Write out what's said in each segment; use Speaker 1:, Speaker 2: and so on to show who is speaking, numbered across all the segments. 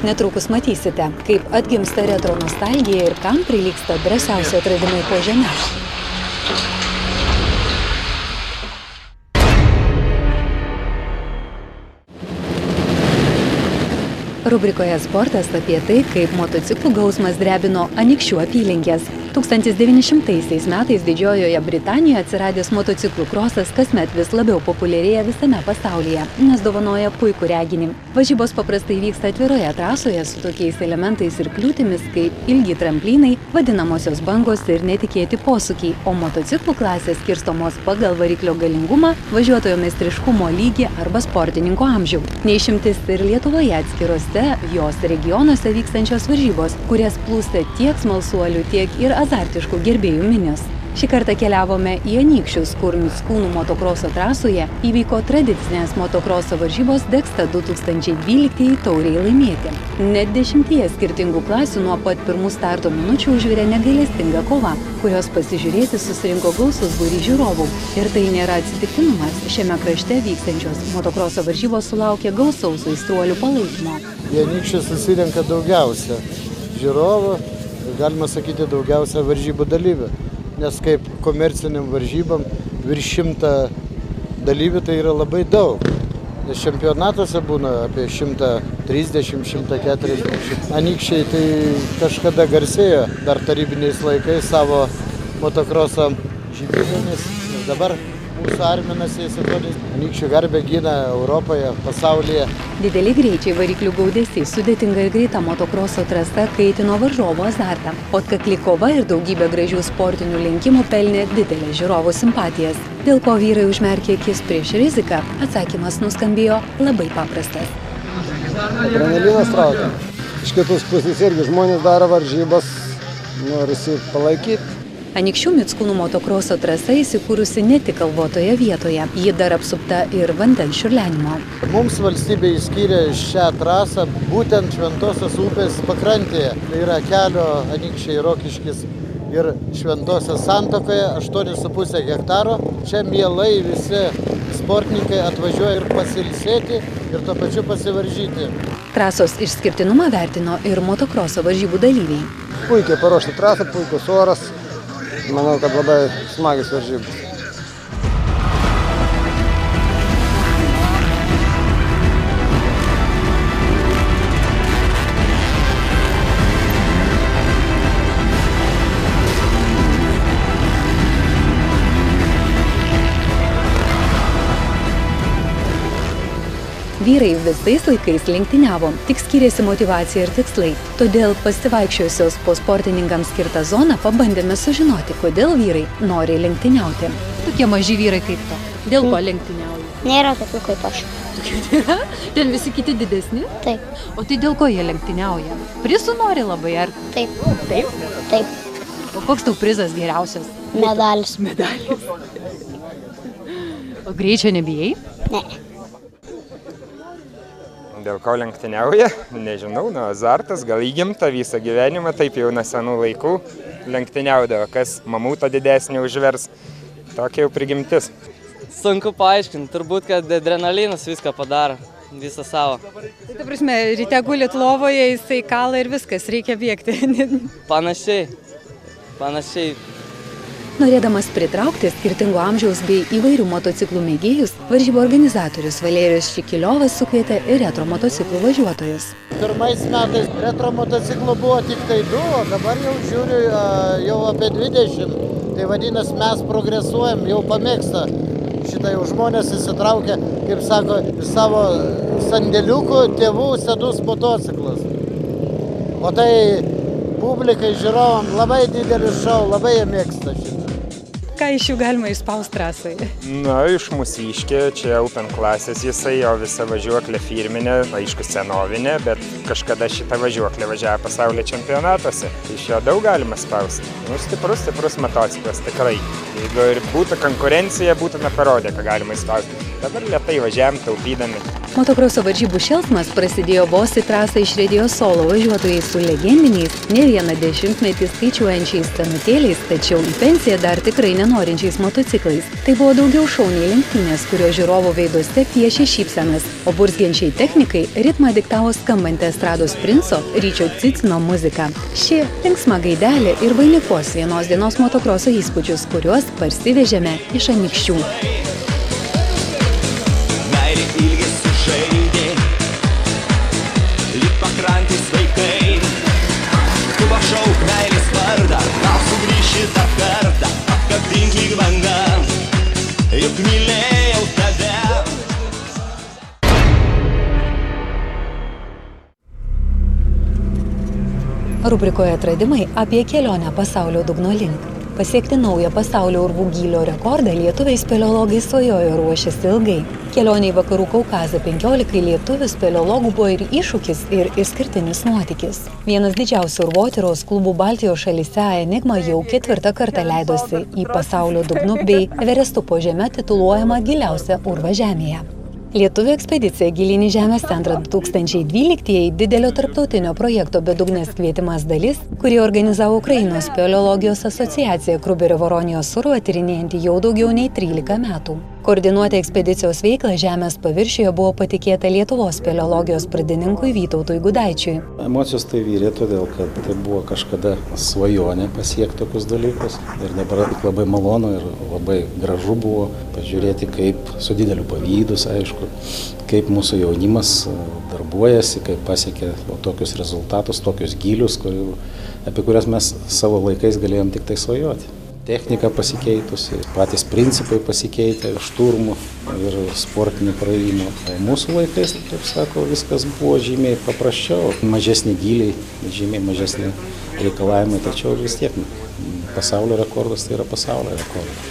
Speaker 1: Netrukus matysite, kaip atgimsta retro nostalgija ir kam prilygsta drąsiausi atradimai po žemę. Rubrikoje Sportas apie tai, kaip motociklų gausmas drebino Anykščių apylinkės. 1900 metais Didžiojoje Britanijoje atsiradęs motociklų krosas kasmet vis labiau populiarėja visame pasaulyje, nes dovanoja puikų reginį. Varžybos paprastai vyksta atviroje trasoje su tokiais elementais ir kliūtimis kaip ilgi tramplynai, vadinamosios bangos ir netikėti posūkiai, o motociklų klasės skirstomos pagal variklio galingumą, važiuotojo meistriškumo lygį arba sportininko amžių. Neišimtis ir Lietuvoje atskirose jos regionuose vykstančios varžybos, kurias plūsta tiek smalsuolių, tiek ir azartiškų gerbėjų minios. Šį kartą keliavome į Anykščius, kur Mickūnų motokroso trasoje įvyko tradicinės motokroso varžybos Degsta 2012 taurei laimėti. Net 10 skirtingų klasių nuo pat pirmų starto minučių užvirė negailestinga kova, kurios pasižiūrėti susirinko gausus būrys žiūrovų. Ir tai nėra atsitiktinumas. Šiame krašte vykstančios motokroso varžybos sulaukė gausaus aistruolių palaikymo.
Speaker 2: Į Anykščius susirenka daugiausia žiūrovų, galima sakyti daugiausia varžybų dalyvių. Nes kaip komerciniam varžybam virš 100 dalyvių tai yra labai daug. Nes čempionatuose būna apie 130, 140. Anykščiai tai kažkada garsėjo dar tarybiniais laikais savo motokroso žybynėmis. Ir dabar mūsų Arminas įsikonys. Anykščių garbę gina Europoje, pasaulyje.
Speaker 1: Dideli greičiai, variklių gaudesys, sudėtinga ir greita motokroso trasa kaitino varžovų azartą. Atkakli kova ir daugybė gražių sportinių lenkimų pelnė didelę žiūrovų simpatijas. Dėl ko vyrai užmerkė akis prieš riziką, atsakymas nuskambėjo labai paprastas.
Speaker 3: Adrenalinas traukia. Iš kitos pusės irgi žmonės daro varžybas, norisi palaikyti.
Speaker 1: Anykščių Mickūnų motokroso trasa įsikūrusi ne tik kalvotoje vietoje, ji dar apsupta ir vandens čiurlenimo.
Speaker 2: Mums valstybė įskyrė šią trasą būtent Šventosios upės pakrantėje. Tai yra kelio Anykščiai Rokiškis ir Šventosios santakoje 8,5 hektaro. Čia mielai visi sportininkai atvažiuoja ir pasilsėti ir tuo pačiu pasivaržyti.
Speaker 1: Trasos išskirtinumą vertino ir motokroso varžybų dalyviai.
Speaker 3: Puikiai paruošta trasa, puikus oras. Manau, kad labai smagios varžybos.
Speaker 1: Vyrai visais laikais lenktyniavo, tik skiriasi motyvacija ir tikslai. Todėl pasivaikščiojusios po sportininkams skirtą zoną pabandėme sužinoti, kodėl vyrai nori lenktyniauti. Tokie maži vyrai kaip to. Dėl ko lenktyniauja?
Speaker 4: Nėra tokių kaip aš.
Speaker 1: Nėra? Ten visi kiti didesni?
Speaker 4: Taip.
Speaker 1: O tai dėl ko jie lenktyniauja? Prizų nori labai, ar?
Speaker 4: Taip.
Speaker 1: Taip?
Speaker 4: Taip.
Speaker 1: O koks tau prizas geriausias?
Speaker 4: Medalis.
Speaker 1: Medalis. O greičio nebijai?
Speaker 4: Ne.
Speaker 5: Dėl ko lenktyniauja? Nežinau, azartas, gal įgimta visą gyvenimą, taip jau nuo senų laikų lenktyniaudavo, kas mamutą didesnį užvers, tokia jau prigimtis.
Speaker 6: Sunku paaiškinti, turbūt, kad adrenalinas viską padaro, visą savo.
Speaker 1: Tai ta prasme, ryte gulit lovoje, jisai kala ir viskas, reikia bėgti.
Speaker 6: Panašiai.
Speaker 1: Norėdamas pritraukti skirtingo amžiaus bei įvairių motociklų mėgėjus, varžybų organizatorius Valerijus Šikiliovas sukvietė ir retro motociklų važiuotojus.
Speaker 2: Pirmais metais retro motociklų buvo tik tai 2, o dabar jau žiūriu jau apie 20. Tai vadinasi, mes progresuojam, jau pamėgsta. Šitą jau žmonės įsitraukia, kaip sako, savo sandėliukų tėvų senus motociklus. O tai publikai, žiūrovam labai didelis šou, labai jie mėgsta šitą.
Speaker 1: Ką iš jų galima išspausti trasai?
Speaker 5: Na, iš mūsiškė, čia Open klasės jisai, jo visa važiuoklė firminė, aišku, senovinė, bet kažkada šitą važiuoklę važiavo pasaulio čempionatuose. Iš jo daug galima spausti. Stiprus motociklas, tikrai. Jeigu ir būtų konkurencija, būtume parodę, ką galima įspausti. Dabar lėtai važiavam, taupydami.
Speaker 1: Motokroso varžybų šėlsmas prasidėjo vos į trasą išriedėjo solo važiuotojai su legendiniais, ne vieną dešimtmetį skaičiuojančiais senutėliais, tačiau į pensiją dar tikrai nenorinčiais motociklais. Tai buvo daugiau šou nei lenktynės, kurio žiūrovų veiduose piešė šypsenas, o burzgiančiai technikai ritmą diktavo skambanti estrados princo Ryčio Cicino muzika. Ši linksma gaidelė ir vainikuos vienos dienos motokroso įspūdžius, kuriuos parsivežėme iš Anykščių.
Speaker 7: Meilė ilgis sužaidė, lyg pakrantės vaikai. Tu pašauk meilės vardą, gal sugrįši dar kartą, apkabink lyg banga, juk mylėjau tave.
Speaker 1: Rubrikoje atradimai apie kelionę pasaulio dugno link. Pasiekti naują pasaulio urvų gylio rekordą lietuviai speleologai svajojo ruošėsi ilgai. Kelionė į Vakarų Kaukazą 15 lietuvių speleologų buvo ir iššūkis, ir išskirtinis nuotykis. Vienas didžiausių urvotyros klubų Baltijos šalyse Enigma jau 4. kartą leidosi į pasaulio dugnu bei Everestu po žeme tituluojama giliausia urva žemėje. Lietuvių ekspedicija Gilyn į Žemės centrą 2012 didelio tarptautinio projekto Bedugnės kvietimas dalis, kurį organizavo Ukrainos speleologijos asociacija Kruberio Voronijos urvą tyrinėjanti jau daugiau nei 13 metų. Koordinuoti ekspedicijos veiklą Žemės paviršiuje buvo patikėta Lietuvos speleologijos pradininkui Vytautui Gudaičiui.
Speaker 8: Emocijos tai vyrė, todėl kad tai buvo kažkada svajonė pasiekti tokius dalykus. Ir dabar labai malonu ir labai gražu buvo pažiūrėti, kaip su dideliu pavydus, aišku, kaip mūsų jaunimas darbuojasi, kaip pasiekė tokius rezultatus, tokius gylius, apie kurias mes savo laikais galėjom tik tai svajoti. Technika pasikeitusi, patys principai pasikeitė, šturmų ir sportinių praėjimų. Mūsų laikais, kaip sako, viskas buvo žymiai paprasčiau, mažesni gyliai, žymiai mažesni reikalavimai, tačiau vis tiek pasaulio rekordas tai yra pasaulio rekordas.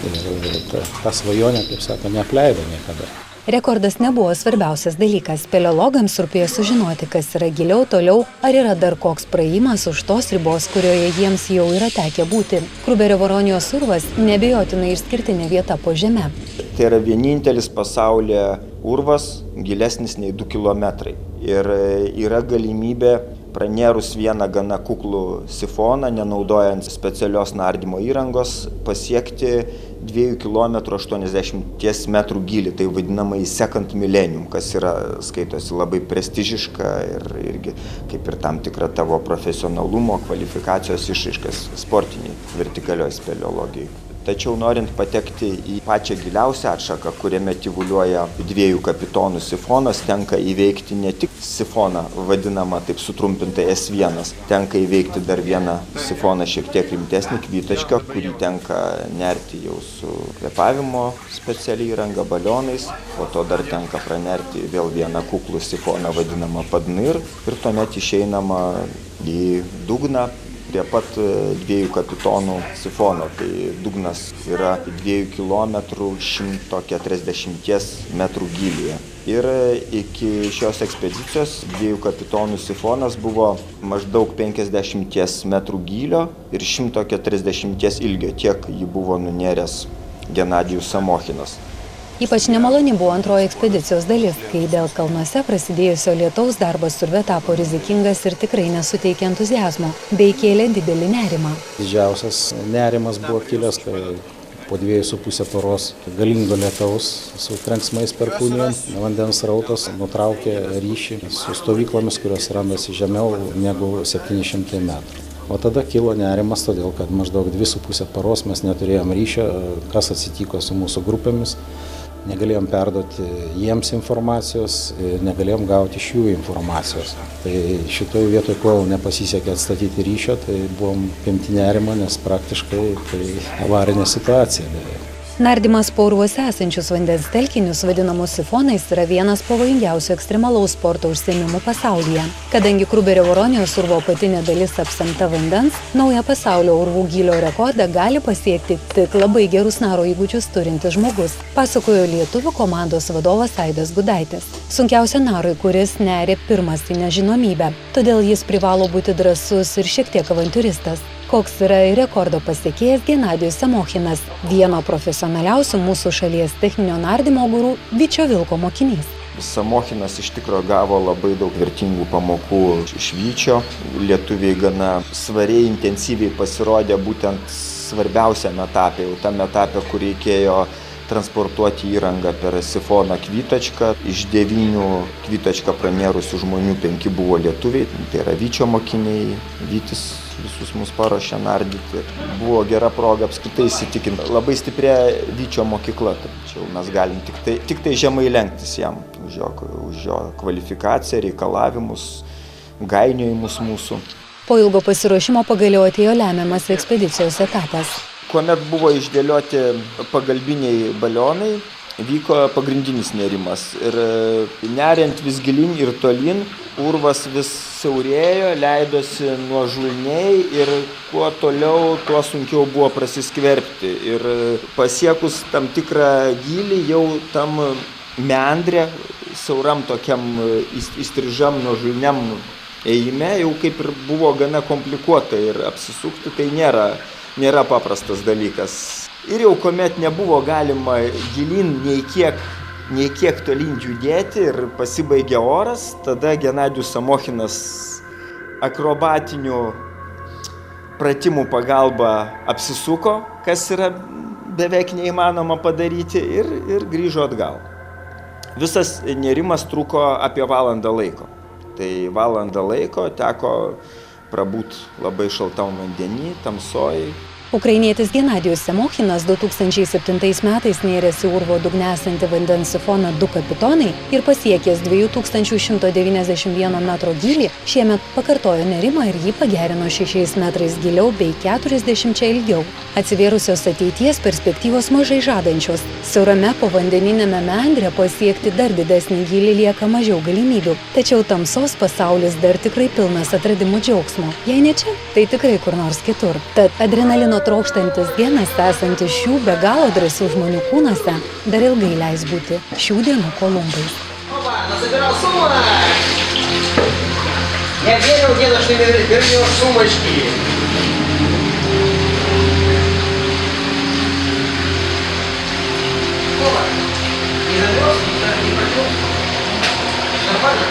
Speaker 8: Ir ta svajonė, kaip sako, neapleido niekada.
Speaker 1: Rekordas nebuvo svarbiausias dalykas. Speleologams rūpėjo sužinoti, kas yra giliau, toliau, ar yra dar koks praėjimas už tos ribos, kurioje jiems jau yra tekę būti. Kruberio Voronijos urvas neabejotinai išskirtinė vieta po žeme.
Speaker 9: Tai yra vienintelis pasaulyje urvas gilesnis nei 2 kilometrai. Ir yra galimybė pranėrus vieną gana kuklų sifoną, nenaudojant specialios nardymo įrangos, pasiekti 2 km 80 metrų gylį, tai vadinamai second millennium, kas yra skaitosi labai prestižiška ir irgi kaip ir tam tikra tavo profesionalumo, kvalifikacijos išraiškas sportiniai vertikalioj speleologijai. Tačiau norint patekti į pačią giliausią atšaką, kuriame tyvuliuoja 2 kapitonų sifonas, tenka įveikti ne tik sifoną, vadinamą taip sutrumpintai S1, tenka įveikti dar vieną sifoną šiek tiek rimtesnį kvitašką, kurį tenka nerti jau su kvėpavimo specialiai įranga balionais, po to dar tenka pranerti vėl vieną kuklų sifoną vadinamą Padnir ir tuomet išeinama į dugną. Prie pat 2 kapitonų sifono, tai dugnas yra 2 km 140 metrų gylyje. Ir iki šios ekspedicijos 2 kapitonų sifonas buvo maždaug 50 metrų gylio ir 140 ilgio, tiek jį buvo nunėręs Genadijus Samochinas.
Speaker 1: Ypač nemaloni buvo antroji ekspedicijos dalis, kai dėl kalnuose prasidėjusio lietaus darbas urve tapo rizikingas ir tikrai nesuteikė entuziazmo, bei kėlė didelį nerimą.
Speaker 8: Didžiausias nerimas buvo kilęs, kai po 2,5 paros galingo lietaus su trenksmais perkūnijom vandens srautas nutraukė ryšį su stovyklomis, kurios randasi žemiau negu 700 metrų. O tada kilo nerimas, todėl kad maždaug 2,5 paros mes neturėjom ryšio, kas atsitiko su mūsų grupėmis. Negalėjom perduoti jiems informacijos, negalėjom gauti iš jų informacijos. Tai šitoj vietoj, kol nepasisekė atstatyti ryšio, tai buvom pimti nerimą, nes praktiškai tai avarinė situacija.
Speaker 1: Nardymas po urvuose esančius vandens telkinius vadinamus sifonais yra vienas pavojingiausių ekstremalaus sporto užsiėmimų pasaulyje. Kadangi Kruberio Voronijos urvo apatinė dalis apsemta vandens, naują pasaulio urvų gylio rekordą gali pasiekti tik labai gerus naro įgūdžius turintis žmogus, pasakojo lietuvių komandos vadovas Aidas Gudaitis. Sunkiausia narui, kuris neria pirmas į nežinomybę, todėl jis privalo būti drąsus ir šiek tiek avantiūristas. koks yra ir rekordo pasiekėjas Genadijus Samochinas, vieno profesionaliausių mūsų šalies techninio nardymo gurų Vyčio Vilko mokinys.
Speaker 9: Samochinas iš tikrųjų gavo labai daug vertingų pamokų iš Vyčio. Lietuviai gana svariai, intensyviai pasirodė būtent svarbiausiame etape, jau tam etape, kur reikėjo transportuoti įrangą per sifoną Kvitočką. Iš 9 Kvitočką pranėrusių žmonių 5 buvo lietuviai, tai yra Vyčio mokiniai. Vytis visus mus paruošė nardyti. Buvo gera proga apskritai įsitikinti. Labai stiprė Vyčio mokykla, tačiau mes galim tik tai žemai lenktis jam už jo kvalifikaciją, reikalavimus, gainiojimus mūsų.
Speaker 1: Po ilgo pasiruošimo pagaliau atėjo lemiamas ekspedicijos etapas.
Speaker 9: Kuomet buvo išdėlioti pagalbiniai balionai, vyko pagrindinis nerimas. Ir neriant vis gilin ir tolin, urvas vis siaurėjo, leidosi nuožulniai ir kuo toliau, tuo sunkiau buvo prasiskverbti. Ir pasiekus tam tikrą gylį, jau tam meandre, siauram tokiam įstrižam nuožulniam ėjime, jau kaip ir buvo gana komplikuota ir apsisukti tai nėra paprastas dalykas. Ir jau kuomet nebuvo galima gilin nei kiek tolyn judėti ir pasibaigė oras, tada Genadijus Samochinas akrobatinių pratimų pagalba apsisuko, kas yra beveik neįmanoma padaryti, ir grįžo atgal. Visas nerimas truko apie valandą laiko. Tai valandą laiko teko prabūt labai šaltam vandenį, tamsoj.
Speaker 1: Ukrainietis Genadijus Samochinas 2007 metais nėrės į urvo dugne esantį vandens sifoną 2 kapitonai ir pasiekęs 2191 metro gylį, šiemet pakartojo nerimą ir jį pagerino 6 metrais giliau bei 40 ilgiau. Atsivėrusios ateities perspektyvos mažai žadančios. Siaurame povandeniniame meandre pasiekti dar didesnį gylį lieka mažiau galimybių. Tačiau tamsos pasaulis dar tikrai pilnas atradimų džiaugsmo. Jei ne čia, tai tikrai kur nors kitur. Tad adrenalino trokštantis genas esantis šių be galo drąsių žmonių kūnuose dar ilgai leis būti šių dienų Kolumbais.
Speaker 10: Я верил в деда, что вернешь сумочки. Не замерз, не пойдем. Нормально?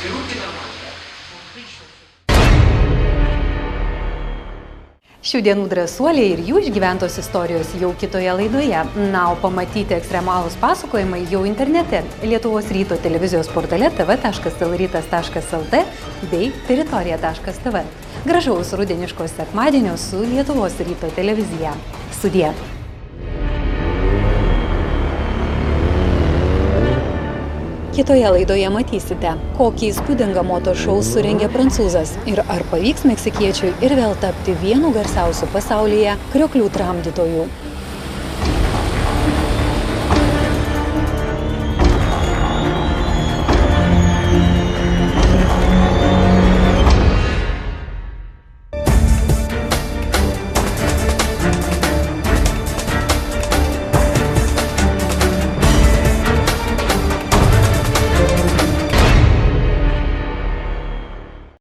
Speaker 10: И руки нормально.
Speaker 1: Šių dienų drąsuoliai ir jų išgyventos istorijos jau kitoje laidoje. Na, o pamatyti ekstremalūs pasakojimai jau internete. Lietuvos ryto televizijos portale tv.lrytas.lt bei teritorija.tv. Gražaus rudeniško sekmadienio su Lietuvos ryto televizija. Sudie. Kitoje laidoje matysite, kokį įspūdingą moto šou surengė prancūzas ir ar pavyks meksikiečiui ir vėl tapti vienu garsiausių pasaulyje krioklių tramdytojų.